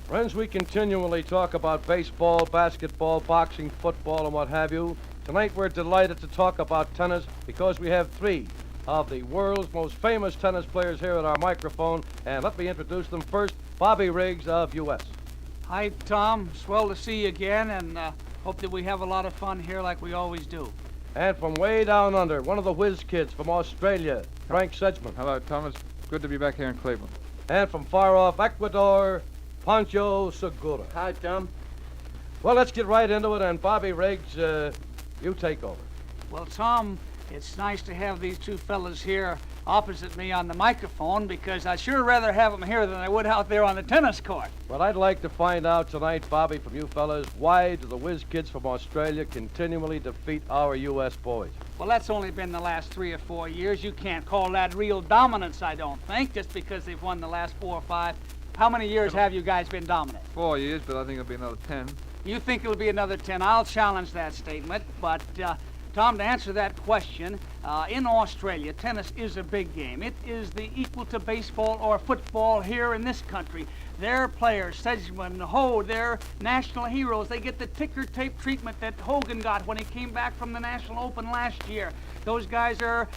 Friends, we continually talk about baseball, basketball, boxing, football, and what have you. Tonight we're delighted to talk about tennis because we have three of the world's most famous tennis players here at our microphone. And let me introduce them first. Bobby Riggs of U.S. Hi, Tom. Swell to see you again, and hope that we have a lot of fun here like we always do. And from way down under, one of the whiz kids from Australia, Frank Sedgman. Hello, Thomas. Good to be back here in Cleveland. And from far off Ecuador, Pancho Segura. Hi, Tom. Well, let's get right into it, and Bobby Riggs, you take over. Well, Tom, it's nice to have these two fellas here opposite me on the microphone because I'd sure rather have them here than I would out there on the tennis court. Well, I'd like to find out tonight, Bobby, from you fellas, why do the whiz kids from Australia continually defeat our U.S. boys? Well, that's only been the last 3 or 4 years. You can't call that real dominance, I don't think, just because they've won the last 4 or 5. How many years have you guys been dominant? 4 years, but I think it'll be another 10. You think it'll be another 10. I'll challenge that statement. But, Tom, to answer that question, in Australia, tennis is a big game. It is the equal to baseball or football here in this country. Their players, Sedgman, Ho, they're national heroes. They get the ticker tape treatment that Hogan got when he came back from the National Open last year. Those guys are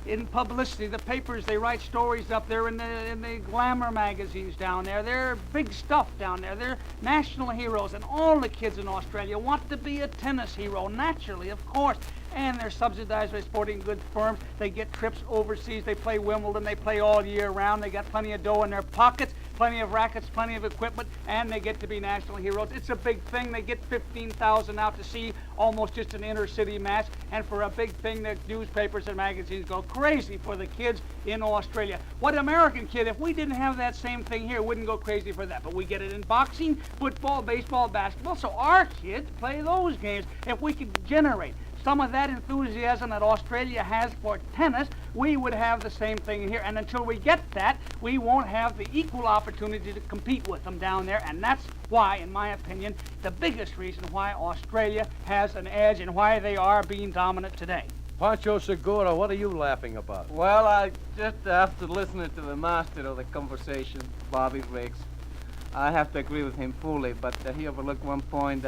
in publicity. The papers, they write stories up there in the glamour magazines down there. They're big stuff down there. They're national heroes, and all the kids in Australia want to be a tennis hero, naturally, of course. And they're subsidized by sporting goods firms. They get trips overseas. They play Wimbledon. They play all year round. They got plenty of dough in their pockets, plenty of rackets, plenty of equipment, and they get to be national heroes. It's a big thing. They get 15,000 out to see almost just an inner city match. And for a big thing, the newspapers and magazines go crazy for the kids in Australia. What American kid, if we didn't have that same thing here, wouldn't go crazy for that? But we get it in boxing, football, baseball, basketball. So our kids play those games. If we could generate some of that enthusiasm that Australia has for tennis, we would have the same thing here. And until we get that, we won't have the equal opportunity to compete with them down there. And that's why, in my opinion, the biggest reason why Australia has an edge and why they are being dominant today. Pancho Segura, what are you laughing about? Well, I just after listening to the master of the conversation, Bobby Riggs, I have to agree with him fully, but he overlooked one point.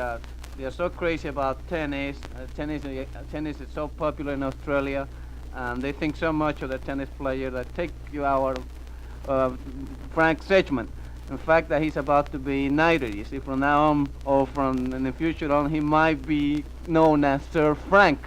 They are so crazy about tennis. Tennis is so popular in Australia, and they think so much of the tennis player that take you our Frank Sedgman. In fact, that he's about to be knighted. You see, from now on, or from in the future on, he might be known as Sir Frank.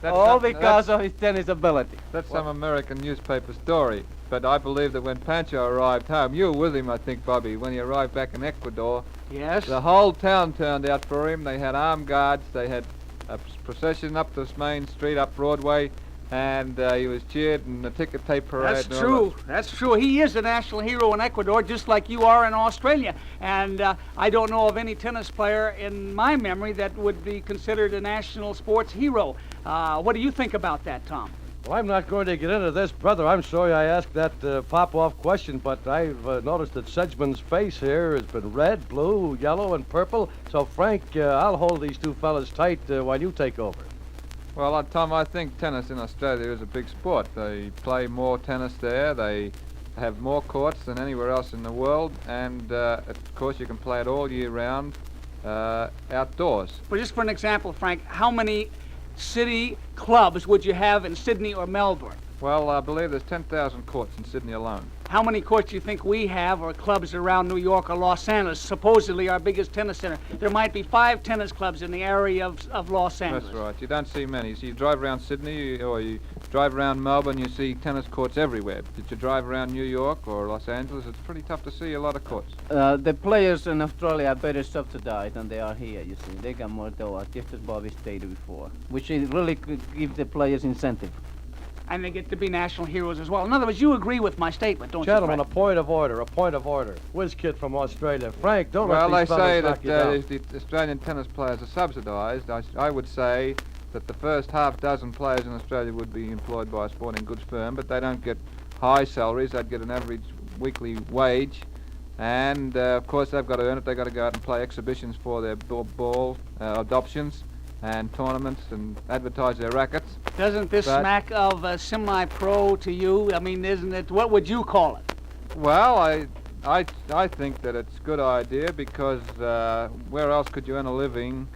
all because of his tennis ability. That's some American newspaper story. But I believe that when Pancho arrived home, you were with him, I think, Bobby, when he arrived back in Ecuador. Yes? The whole town turned out for him. They had armed guards. They had a procession up this main street, up Broadway, and he was cheered in the ticker tape parade. That's true. That's true. He is a national hero in Ecuador, just like you are in Australia. And I don't know of any tennis player in my memory that would be considered a national sports hero. What do you think about that, Tom? Well, I'm not going to get into this, brother. I'm sorry I asked that pop-off question, but I've noticed that Sedgman's face here has been red, blue, yellow, and purple. So, Frank, I'll hold these two fellas tight while you take over. Well, Tom, I think tennis in Australia is a big sport. They play more tennis there. They have more courts than anywhere else in the world. And, of course, you can play it all year round outdoors. Well, just for an example, Frank, how many city clubs would you have in Sydney or Melbourne? Well, I believe there's 10,000 courts in Sydney alone. How many courts do you think we have, or clubs around New York or Los Angeles, supposedly our biggest tennis center? There might be 5 tennis clubs in the area of Los Angeles. That's right. You don't see many. So you drive around Sydney or you drive around Melbourne, you see tennis courts everywhere. Did you drive around New York or Los Angeles? It's pretty tough to see a lot of courts. The players in Australia are better subsidized than they are here, you see. They got more dough, just as Bobby stated before, which really could give the players incentive. And they get to be national heroes as well. In other words, you agree with my statement, don't Gentlemen, you, a point of order, a point of order. Whiz kid from Australia. Frank, don't Well, let they these fellas say knock that you down. if the Australian tennis players are subsidised, I would say that the first half dozen players in Australia would be employed by a sporting goods firm, but they don't get high salaries. They'd get an average weekly wage. And, of course, they've got to earn it. They've got to go out and play exhibitions for their ball adoptions and tournaments and advertise their rackets. Doesn't this smack of semi-pro to you? I mean, isn't it, what would you call it? Well, I think that it's a good idea because where else could you earn a living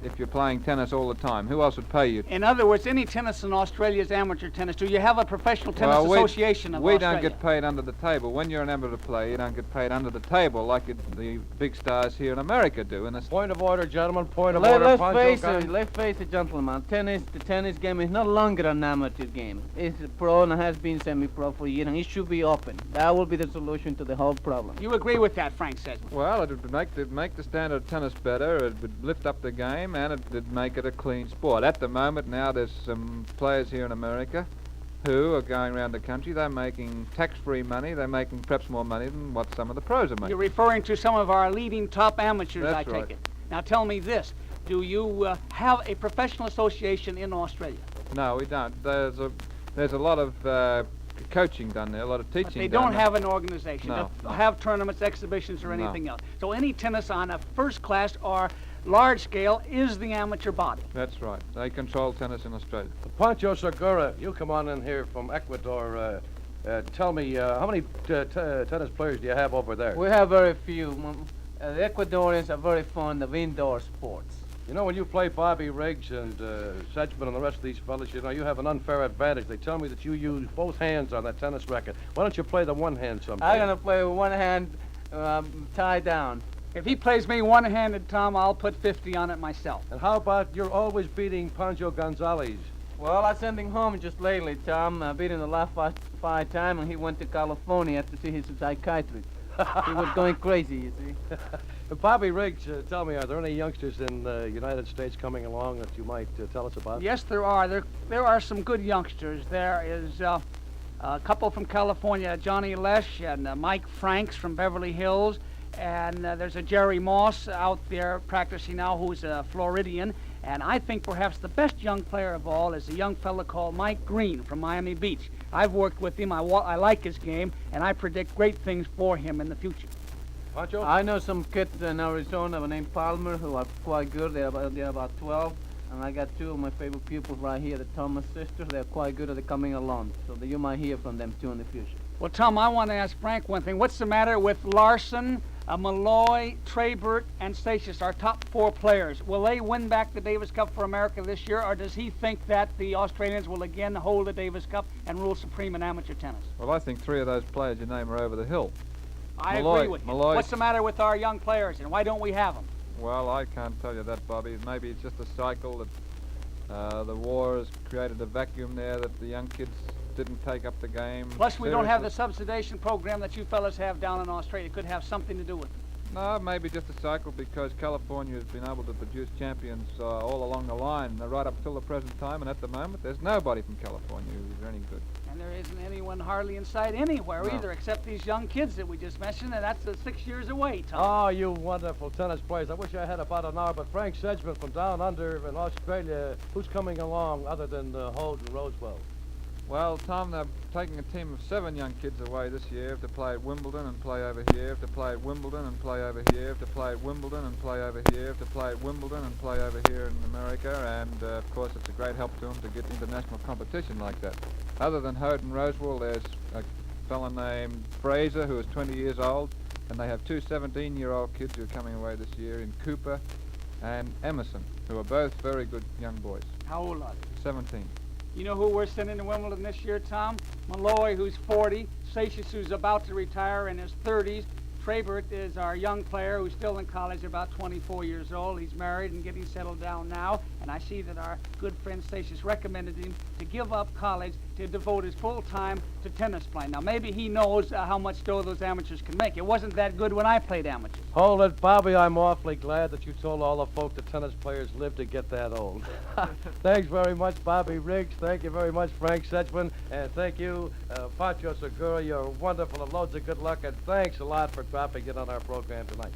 if you're playing tennis all the time? Who else would pay you? In other words, any tennis in Australia is amateur tennis. Do you have a professional tennis Well, association of we Australia? don't get paid under the table. When you're an amateur player, you don't get paid under the table like the big stars here in America do. And Point of order, gentlemen. Point of order. Let's face it, gentlemen. The tennis game is no longer an amateur game. It's pro and has been semi-pro for years, and it should be open. That will be the solution to the whole problem. You agree with that, Frank Sedgman? well, it would make the standard of tennis better. It would lift up the game, and it would make it a clean sport. At the moment now, there's some players here in America who are going around the country. They're making tax-free money. They're making perhaps more money than what some of the pros are making. You're referring to some of our leading top amateurs, That's I take right. it. Now tell me this. Do you have a professional association in Australia? No, we don't. There's a lot of coaching done there, a lot of teaching But they done don't there. have an organization. No. They don't have tournaments, exhibitions, or No. anything else. So any tennis on a first class or large scale is the amateur body. That's right. They control tennis in Australia. Pancho Segura, you come on in here from Ecuador. Tell me, how many tennis players do you have over there? We have very few. The Ecuadorians are very fond of indoor sports. You know, when you play Bobby Riggs and Sedgman and the rest of these fellas, you know, you have an unfair advantage. They tell me that you use both hands on that tennis racket. Why don't you play the one hand sometime? I'm gonna play with one hand tied down. If he plays me one-handed, Tom, I'll put 50 on it myself. And how about you're always beating Pancho Gonzalez? Well, I sent him home just lately, Tom. I beat him the last fight time, and he went to California to see his psychiatrist. He was going crazy, you see. Bobby Riggs, tell me, are there any youngsters in the United States coming along that you might tell us about? Yes, there are. There are some good youngsters. There is a couple from California, Johnny Lesh and Mike Franks from Beverly Hills. And there's a Jerry Moss out there practicing now who's a Floridian. And I think perhaps the best young player of all is a young fella called Mike Green from Miami Beach. I've worked with him. I like his game, and I predict great things for him in the future. Pancho? I know some kids in Arizona named Palmer who are quite good. They're about 12. And I got two of my favorite pupils right here, the Thomas sisters. They're quite good at coming along. So that you might hear from them too in the future. Well, Tom, I want to ask Frank one thing. What's the matter with Larson, Malloy, Traybert, and Statius, our top four players? Will they win back the Davis Cup for America this year, or does he think that the Australians will again hold the Davis Cup and rule supreme in amateur tennis? Well, I think three of those players you name are over the hill. I Malloy- agree with you. Malloy- What's the matter with our young players, and why don't we have them? Well, I can't tell you that, Bobby. Maybe it's just a cycle that the war has created a vacuum there that the young kids didn't take up the game. Plus, we don't have the seriously. subsidization program that you fellas have down in Australia. It could have something to do with it. No, maybe just a cycle because California has been able to produce champions all along the line right up till the present time, and at the moment there's nobody from California who's any good. And there isn't anyone hardly in sight anywhere No. either, except these young kids that we just mentioned, and that's 6 years away, Tom. Oh, you wonderful tennis players. I wish I had about an hour, but Frank Sedgman from down under in Australia, who's coming along other than Holt and Rosewell? Well, Tom, they're taking a team of 7 young kids away this year to play at Wimbledon and play over here, to play at Wimbledon and play over here, to play at Wimbledon and play over here, to play at Wimbledon and play over here in America, and of course it's a great help to them to get international competition like that. Other than Holt and Rosewell, there's a fellow named Fraser who is 20 years old, and they have 2 17-year-old kids who are coming away this year in Cooper and Emerson, who are both very good young boys. How old are they? 17. You know who we're sending to Wimbledon this year, Tom? Malloy, who's 40, Statius, who's about to retire in his 30s. Traybert is our young player who's still in college, about 24 years old. He's married and getting settled down now, and I see that our good friend Statius recommended him to give up college to devote his full time to tennis playing. Now, maybe he knows how much dough those amateurs can make. It wasn't that good when I played amateurs. Hold it, Bobby. I'm awfully glad that you told all the folk that tennis players live to get that old. Thanks very much, Bobby Riggs. Thank you very much, Frank Sedgman. And thank you, Pancho Segura. You're wonderful and loads of good luck. And thanks a lot for dropping in on our program tonight.